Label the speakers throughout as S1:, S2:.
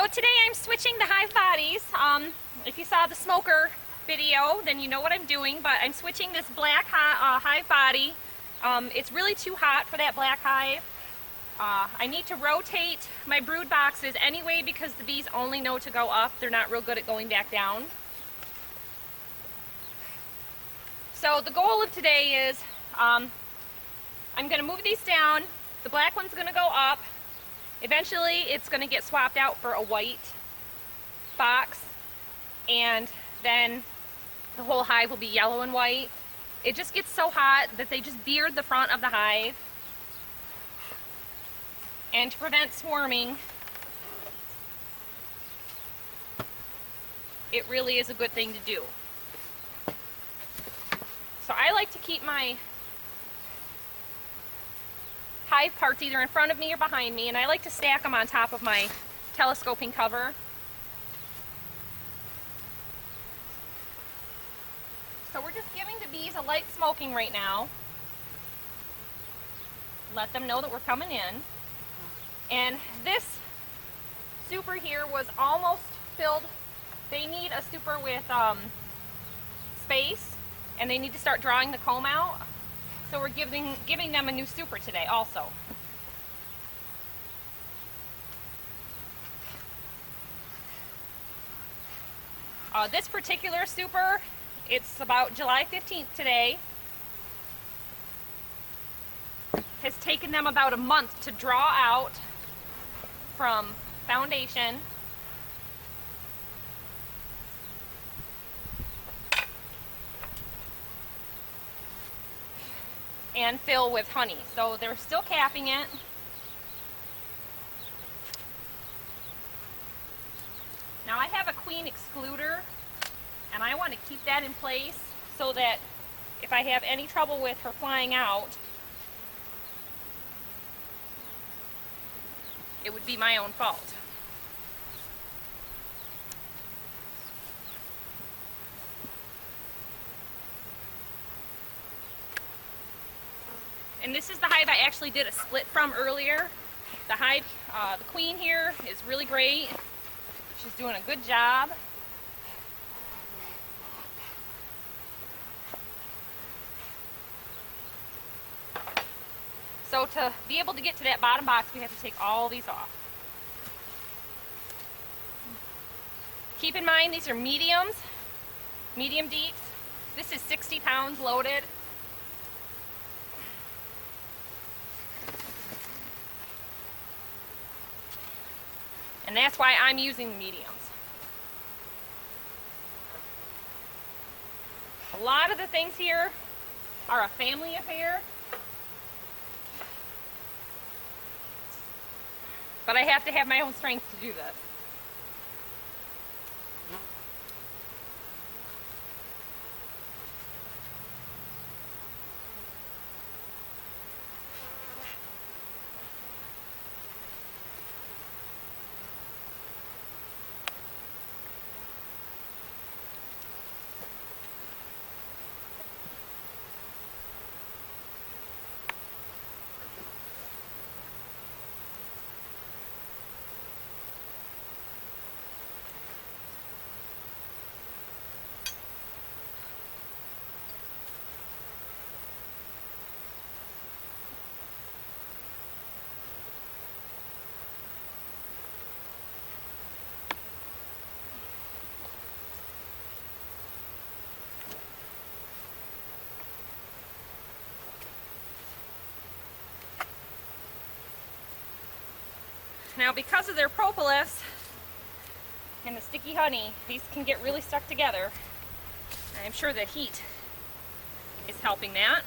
S1: So today I'm switching the hive bodies. If you saw the smoker video, then you know what I'm doing, but I'm switching this black hive body. It's really too hot for that black hive. I need to rotate my brood boxes anyway because the bees only know to go up. They're not real good at going back down. So the goal of today is I'm going to move these down. The black one's going to go up. Eventually it's going to get swapped out for a white box, and then the whole hive will be yellow and white. It just gets so hot that they just beard the front of the hive. And to prevent swarming, it really is a good thing to do. So I like to keep my hive parts either in front of me or behind me, and I like to stack them on top of my telescoping cover. So we're just giving the bees a light smoking right now. Let them know that we're coming in. And this super here was almost filled. They need a super with space, and they need to start drawing the comb out. So we're giving them a new super today also. This particular super, it's about July 15th today. Has taken them about a month to draw out from foundation. And fill with honey. So they're still capping it. Now I have a queen excluder, and I want to keep that in place so that if I have any trouble with her flying out, it would be my own fault. And this is the hive I actually did a split from earlier. The hive, the queen here is really great. She's doing a good job. So to be able to get to that bottom box, we have to take all these off. Keep in mind, these are mediums, medium deeps. This is 60 pounds loaded. And that's why I'm using the mediums. A lot of the things here are a family affair. But I have to have my own strength to do this. Now, because of their propolis and the sticky honey, these can get really stuck together. I'm sure the heat is helping that.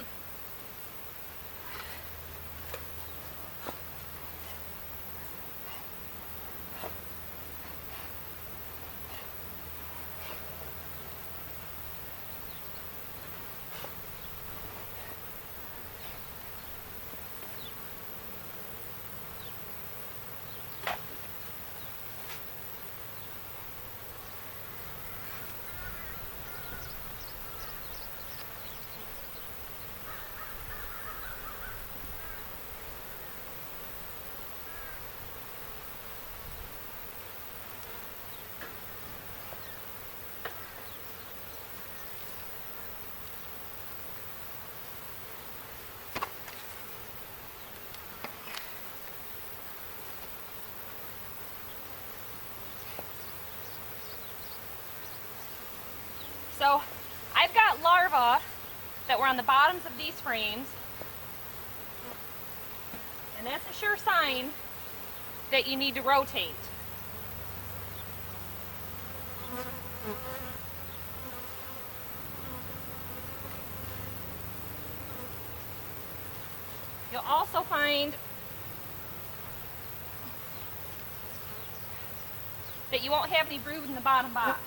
S1: So I've got larvae that were on the bottoms of these frames, and that's a sure sign that you need to rotate. You'll also find that you won't have any brood in the bottom box.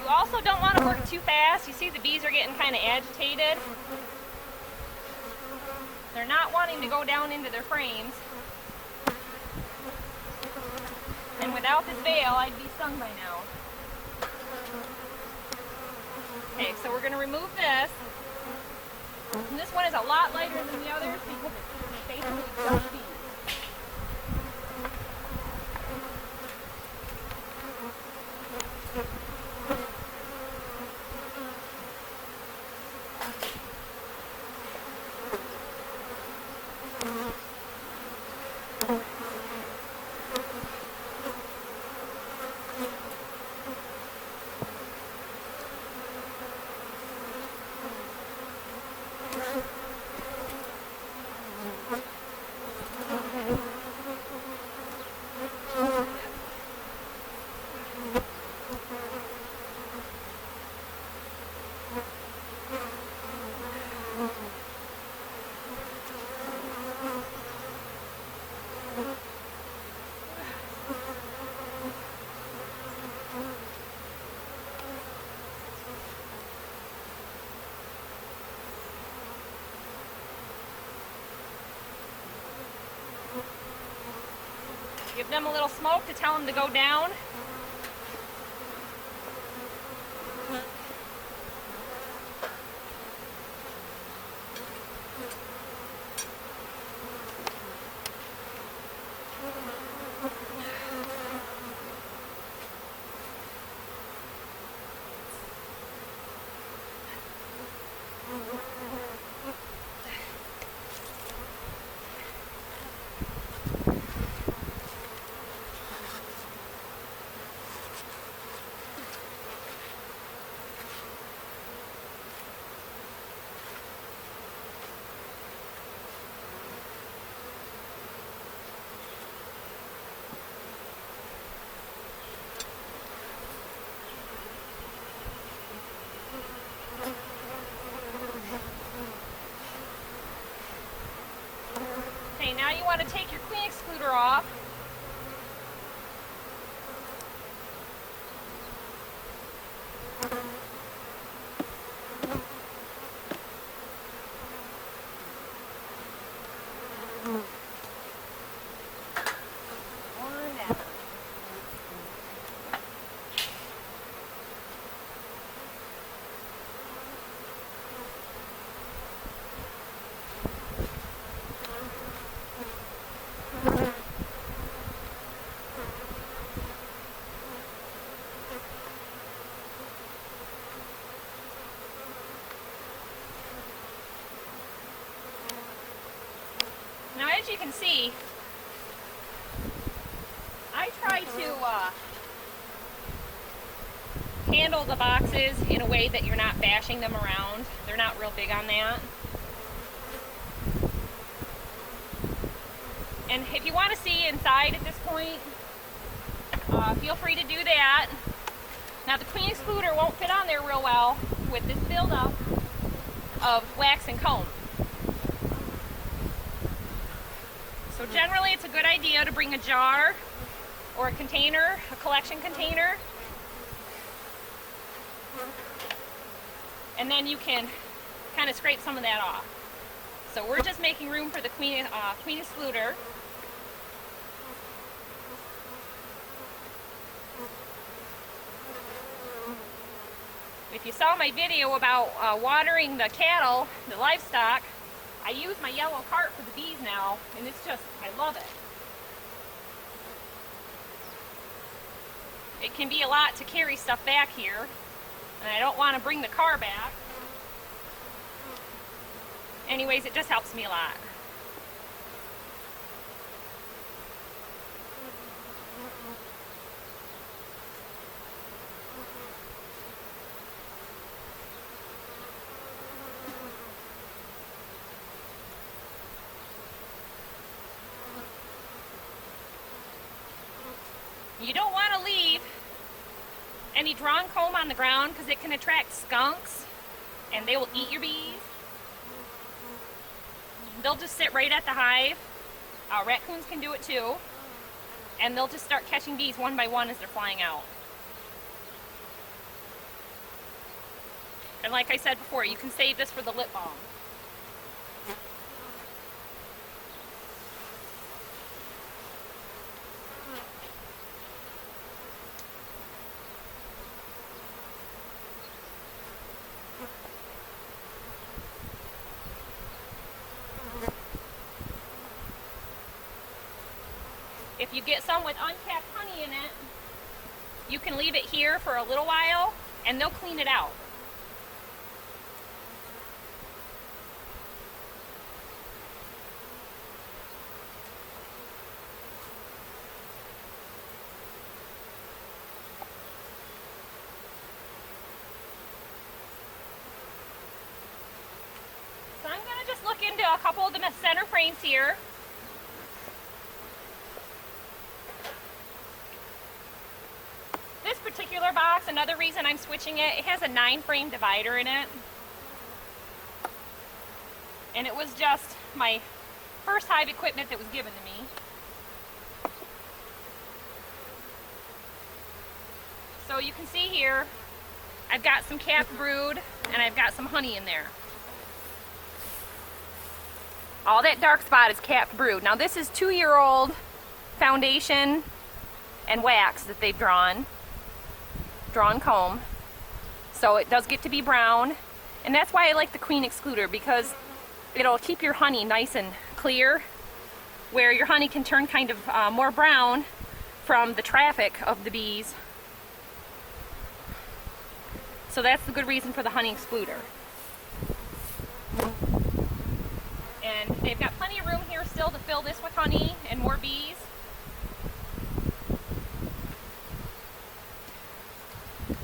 S1: Also don't want to work too fast. You see the bees are getting kind of agitated. They're not wanting to go down into their frames. And without this veil, I'd be stung by now. Okay, so we're going to remove this. And this one is a lot lighter than the others because it's basically just bees. Give them a little smoke to tell them to go down. you can see, I try to handle the boxes in a way that you're not bashing them around. They're not real big on that. And if you want to see inside at this point, feel free to do that. Now the queen excluder won't fit on there real well with this buildup of wax and comb. So generally it's a good idea to bring a jar or a container, a collection container, and then you can kind of scrape some of that off. So we're just making room for the queen excluder. If you saw my video about watering the cattle, the livestock, I use my yellow cart for the bees now, and it's just, I love it. It can be a lot to carry stuff back here, and I don't want to bring the car back. Anyways, it just helps me a lot. You don't want to leave any drawn comb on the ground because it can attract skunks and they will eat your bees. They'll just sit right at the hive. Raccoons can do it too. And they'll just start catching bees one by one as they're flying out. And like I said before, you can save this for the lip balm. If you get some with uncapped honey in it, you can leave it here for a little while and they'll clean it out. So I'm going to just look into a couple of the center frames here. This particular box, another reason I'm switching it, it has a 9-frame divider in it. And it was just my first hive equipment that was given to me. So you can see here, I've got some capped brood and I've got some honey in there. All that dark spot is capped brood. Now this is 2-year-old foundation and wax that they've drawn comb. So it does get to be brown. And that's why I like the queen excluder, because it'll keep your honey nice and clear, where your honey can turn kind of more brown from the traffic of the bees. So that's the good reason for the honey excluder. And they've got plenty of room here still to fill this with honey and more bees.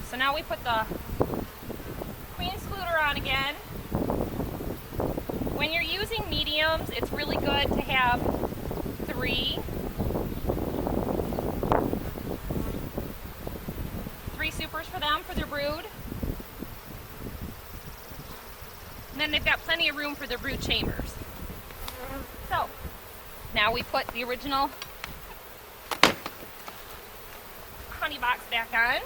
S1: So now we put the queen excluder on again. When you're using mediums, it's really good to have 3 supers for them, for their brood. And then they've got plenty of room for their brood chambers. So, now we put the original honey box back on.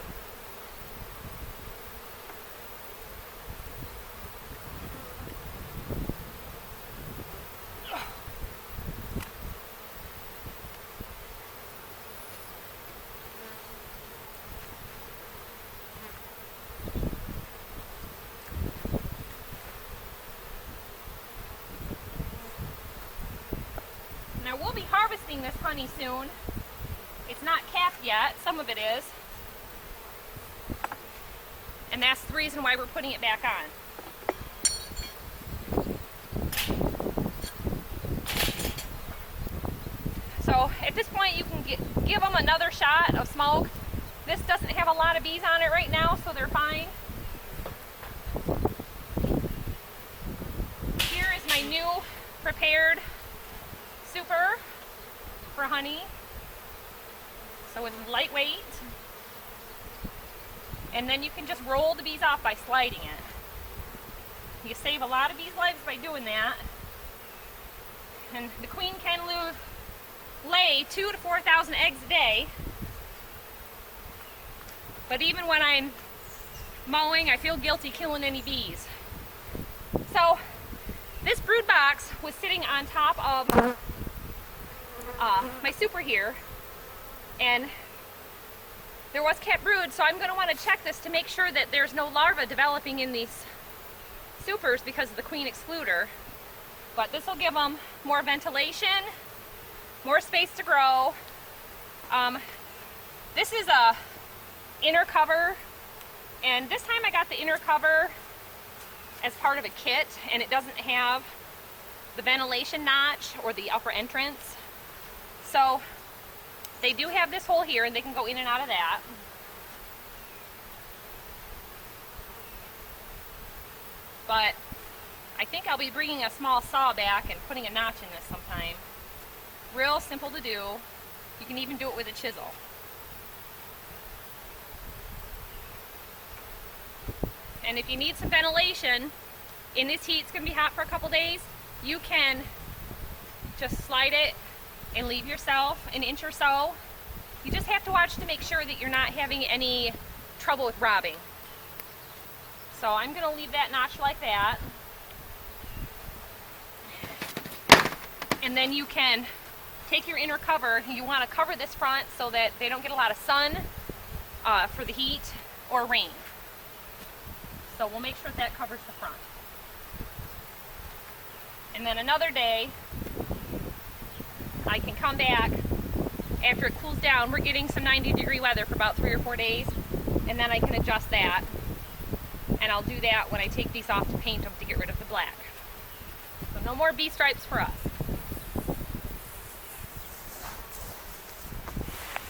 S1: Now we'll be harvesting this honey soon. It's not capped yet, some of it is. And that's the reason why we're putting it back on. this point you can give them another shot of smoke. This doesn't have a lot of bees on it right now, so they're fine. Here is my new prepared super for honey. So it's lightweight. And then you can just roll the bees off by sliding it. You save a lot of bees' lives by doing that. And the queen can lay 2,000 to 4,000 eggs a day. But even when I'm mowing, I feel guilty killing any bees. So this brood box was sitting on top of my super here, and there was kept brood, so I'm going to want to check this to make sure that there's no larvae developing in these supers because of the queen excluder. But this will give them more ventilation, more space to grow. This is a inner cover, and this time I got the inner cover as part of a kit, and it doesn't have the ventilation notch or the upper entrance. So they do have this hole here, and they can go in and out of that. But I think I'll be bringing a small saw back and putting a notch in this sometime. Real simple to do. You can even do it with a chisel. And if you need some ventilation, in this heat, it's going to be hot for a couple days, you can just slide it and leave yourself an inch or so. You just have to watch to make sure that you're not having any trouble with robbing. So I'm going to leave that notch like that. And then you can take your inner cover. You want to cover this front so that they don't get a lot of sun for the heat or rain. So we'll make sure that covers the front. And then another day, I can come back after it cools down. We're getting some 90-degree weather for about 3 or 4 days, and then I can adjust that. And I'll do that when I take these off to paint them to get rid of the black. So no more bee stripes for us.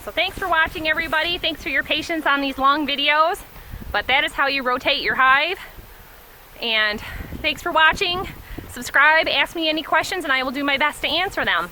S1: So thanks for watching, everybody. Thanks for your patience on these long videos. But that is how you rotate your hive. And thanks for watching. Subscribe, ask me any questions, and I will do my best to answer them.